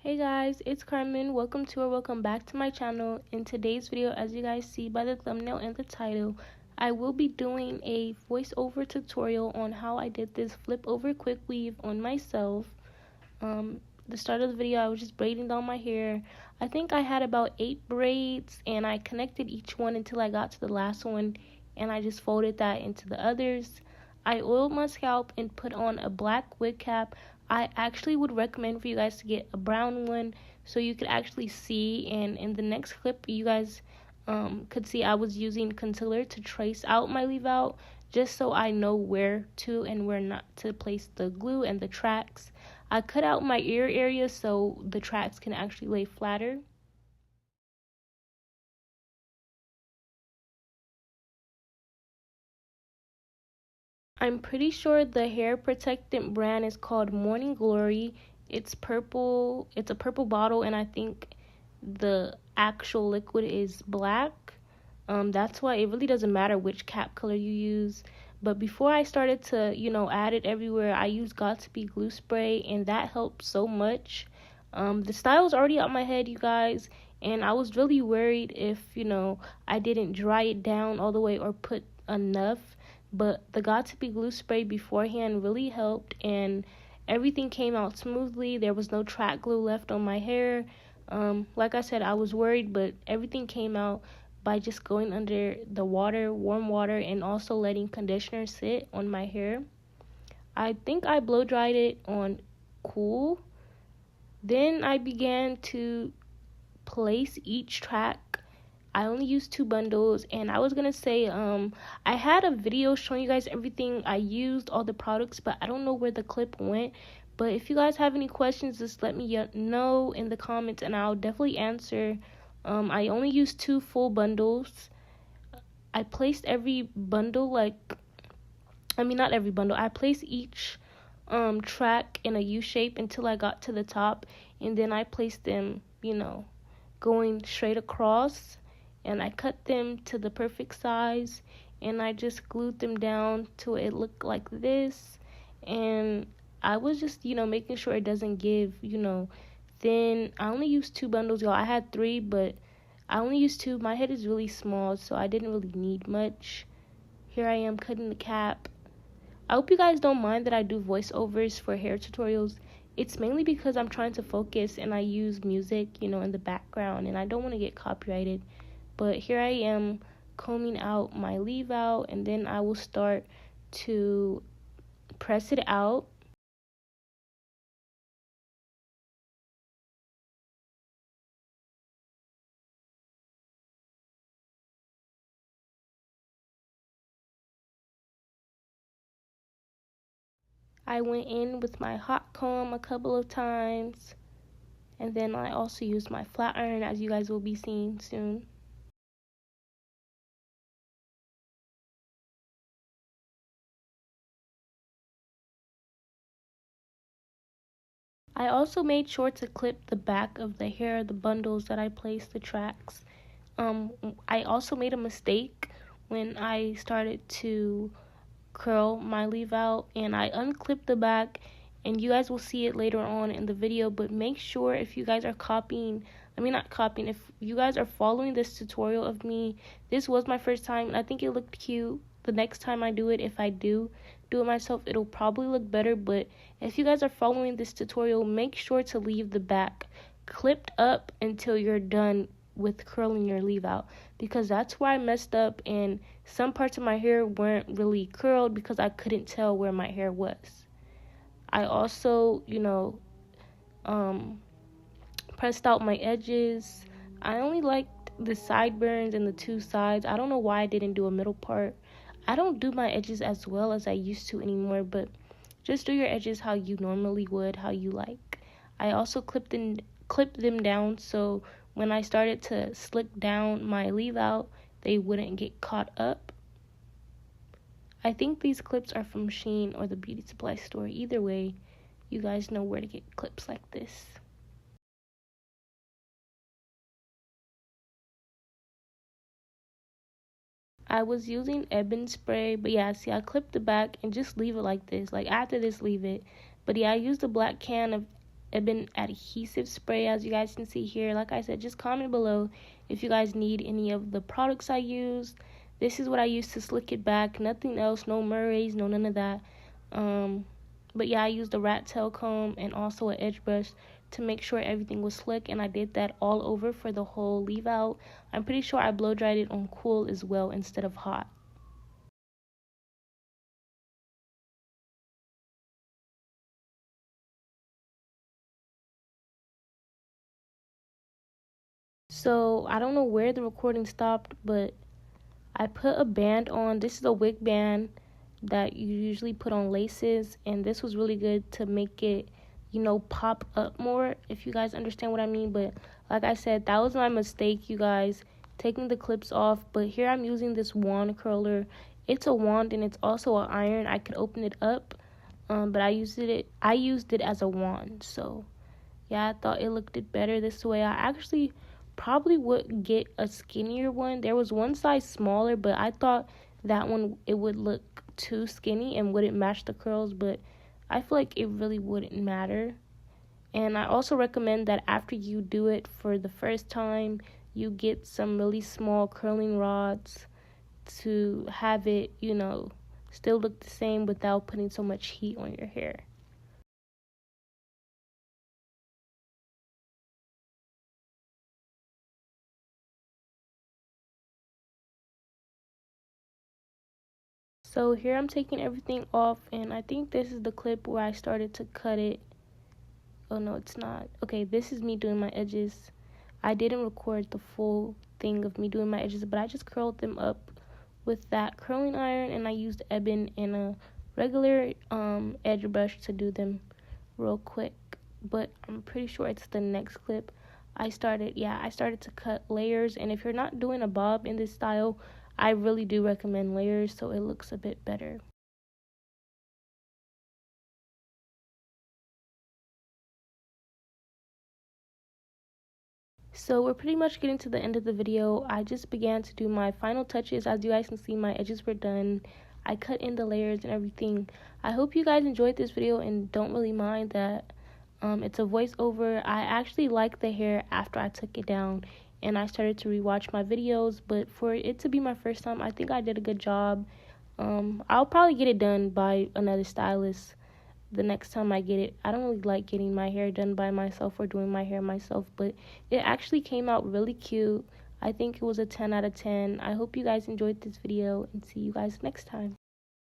Hey guys, it's Carmyn. Welcome back to my channel. In today's video, as you guys see by the thumbnail and the title, I will be doing a voiceover tutorial on how I did this flip over quick weave on myself. The start of the video, I was just braiding down my hair. I think I had about 8 braids and I connected each one until I got to the last one, and I just folded that into the others. I oiled my scalp and put on a black wig cap. I actually would recommend for you guys to get a brown one so you could actually see, and in the next clip you guys could see I was using concealer to trace out my leave out, just so I know where to and where not to place the glue and the tracks. I cut out my ear area so the tracks can actually lay flatter. I'm pretty sure the hair protectant brand is called Morning Glory. It's purple. It's a purple bottle, and I think the actual liquid is black. That's why it really doesn't matter which cap color you use. But before I started to, add it everywhere, I used Got2b glue spray, and that helped so much. The style's already out my head, you guys, and I was really worried if, I didn't dry it down all the way or put enough. But the Got2b glue spray beforehand really helped, and everything came out smoothly. There was no track glue left on my hair. Like I said, I was worried, but everything came out by just going under the water, warm water, and also letting conditioner sit on my hair. I think I blow dried it on cool. Then I began to place each track. I only used 2 bundles, and I was gonna say I had a video showing you guys everything I used, all the products, but I don't know where the clip went. But if you guys have any questions, just let me know in the comments and I'll definitely answer. I only used 2 full bundles. I placed every bundle, not every bundle, I placed each track in a U shape until I got to the top, and then I placed them, going straight across, and I cut them to the perfect size, and I just glued them down till it looked like this. And I was just, making sure it doesn't give, thin. I only used 2 bundles, y'all. I had 3, but I only used 2. My head is really small, so I didn't really need much. Here I am cutting the cap. I hope you guys don't mind that I do voiceovers for hair tutorials. It's mainly because I'm trying to focus and I use music, in the background, and I don't want to get copyrighted. But here I am combing out my leave out, and then I will start to press it out. I went in with my hot comb a couple of times, and then I also used my flat iron, as you guys will be seeing soon. I also made sure to clip the back of the hair, the bundles that I placed the tracks. I also made a mistake when I started to curl my leave out, and I unclipped the back, and you guys will see it later on in the video. But make sure, if you guys are if you guys are following this tutorial of me, this was my first time and I think it looked cute. The next time I do it, if I do it myself, it'll probably look better. But if you guys are following this tutorial, make sure to leave the back clipped up until you're done with curling your leave out, because that's where I messed up, and some parts of my hair weren't really curled because I couldn't tell where my hair was. I also, pressed out my edges. I only liked the sideburns and the 2 sides. I don't know why I didn't do a middle part. I don't do my edges as well as I used to anymore, but just do your edges how you normally would, how you like. I also clipped them down so when I started to slick down my leave out, they wouldn't get caught up. I think these clips are from Shein or the beauty supply store. Either way, you guys know where to get clips like this. I was using ebony spray, but yeah, see, I clipped the back and just leave it like this. Like, after this, leave it. But yeah, I used a black can of ebony adhesive spray, as you guys can see here. Like I said, just comment below if you guys need any of the products I used. This is what I used to slick it back. Nothing else. No Murray's. No none of that. But yeah, I used a rat tail comb and also an edge brush to make sure everything was slick, and I did that all over for the whole leave out. I'm pretty sure I blow dried it on cool as well instead of hot. So I don't know where the recording stopped, but I put a band on. This is a wig band that you usually put on laces, and this was really good to make it, pop up more, if you guys understand what I mean. But like I said, that was my mistake, you guys, taking the clips off. But here I'm using this wand curler. It's a wand and it's also an iron. I could open it up, but I used it as a wand. So yeah, I thought it looked better this way. I actually probably would get a skinnier one. There was one size smaller, but I thought that one, it would look too skinny and wouldn't match the curls, but I feel like it really wouldn't matter. And I also recommend that after you do it for the first time, you get some really small curling rods to have it, still look the same without putting so much heat on your hair. So here I'm taking everything off, and I think this is the clip where I started to cut it. Oh no, it's not. Okay, this is me doing my edges. I didn't record the full thing of me doing my edges, but I just curled them up with that curling iron, and I used ebony and a regular edge brush to do them real quick. But I'm pretty sure it's the next clip. I started to cut layers, and if you're not doing a bob in this style, I really do recommend layers so it looks a bit better. So we're pretty much getting to the end of the video. I just began to do my final touches. As you guys can see, my edges were done. I cut in the layers and everything. I hope you guys enjoyed this video and don't really mind that it's a voiceover. I actually liked the hair after I took it down and I started to rewatch my videos, but for it to be my first time, I think I did a good job. I'll probably get it done by another stylist the next time I get it. I don't really like getting my hair done by myself or doing my hair myself, but it actually came out really cute. I think it was a 10 out of 10. I hope you guys enjoyed this video and see you guys next time.